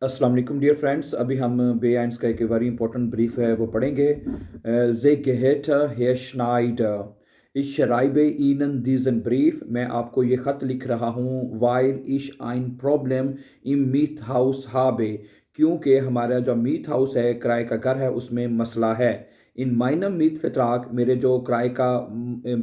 अस्सलाम वालेकुम dear friends. अभी हम बेआइंस का एक वेरी इंपॉर्टेंट ब्रीफ है वो पढ़ेंगे। Sehr geehrter Herr Schneider, ich schreibe Ihnen diesen Brief। मैं आपको ये ख़त लिख रहा हूँ weil ich ein Problem im Miethaus habe, क्योंकि हमारा जो मीट हाउस है, किराए का घर है, उसमें मसला है। इन माइनर मीट फितराक, मेरे जो किराए का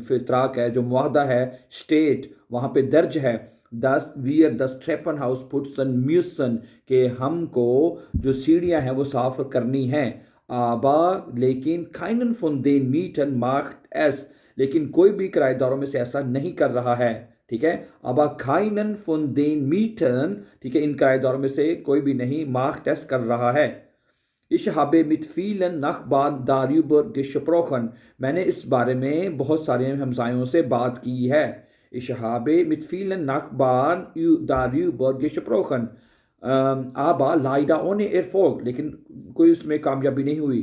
फितराक है, जो मुआहदा है, स्टेट वहाँ पे दर्ज है दस वियर दस ट्रेपन हाउस पुट्सन म्यूसन, के हमको जो सीढ़ियाँ हैं वो साफ करनी हैं। आबा लेकिन खाइनन फुंदेन मीटन माख्ट एस, लेकिन कोई भी किराएदारों में से ऐसा नहीं कर रहा है। ठीक है, आबा खाइनन फुंदेन मीटन, ठीक है, इन किराएदारों में से कोई भी नहीं माख्ट एस कर रहा है। Ich habe mit vielen Nachbarn darüber gesprochen, मैंने इस बारे में बहुत सारे हमसायों से बात की है। Ich habe mit vielen Nachbarn darüber gesprochen, aber leider ohne Erfolg, लेकिन कोई उसमें कामयाबी नहीं हुई।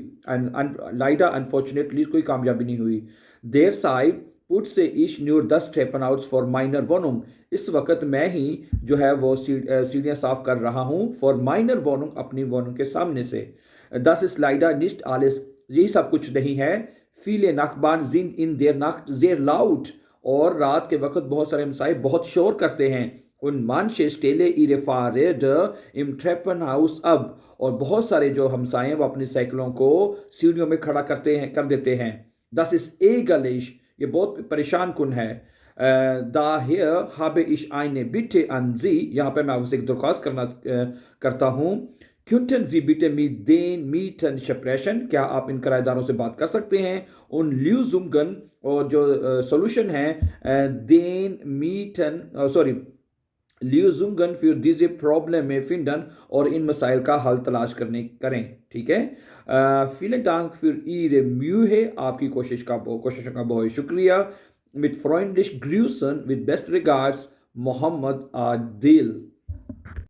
Leider unfortunately कोई कामयाबी नहीं हुई। Derzeit putze ich nur das Treppenhaus vor meiner Wohnung, इस वक्त मैं ही जो है वो सीढ़ियाँ साफ कर रहा हूँ for meiner Wohnung, अपनी wohnung के सामने से। Das ist leider nicht alles, यही सब कुछ नहीं है। Viele Nachbarn sind in der Nacht sehr laut, और रात के वक्त बहुत सारे हमसाए बहुत शोर करते हैं। उन manche stelle ihre Fahrräder im Treppenhaus ab, और बहुत सारे जो हमसाए हैं वो अपनी साइकिलों को सीढ़ियों में खड़ा कर देते हैं। Das ist ärgerlich, ये बहुत परेशान कुन है। Daher habe ich eine Bitte an Sie, यहाँ पे मैं आपसे एक दरख्वास्त करता हूँ। Könnten Sie bitte mit den Mietern sprechen, क्या आप इन किराएदारों से बात कर सकते हैं? उन Lösungen, और जो सोल्यूशन है den Mietern Lösungen für diese Probleme finden, और इन मसाइल का हल तलाश करें। ठीक है, vielen Dank für Ihre Mühe, आपकी कोशिशों का बहुत शुक्रिया। Mit freundlich Grüßen, with best regards, Mohammad Adil.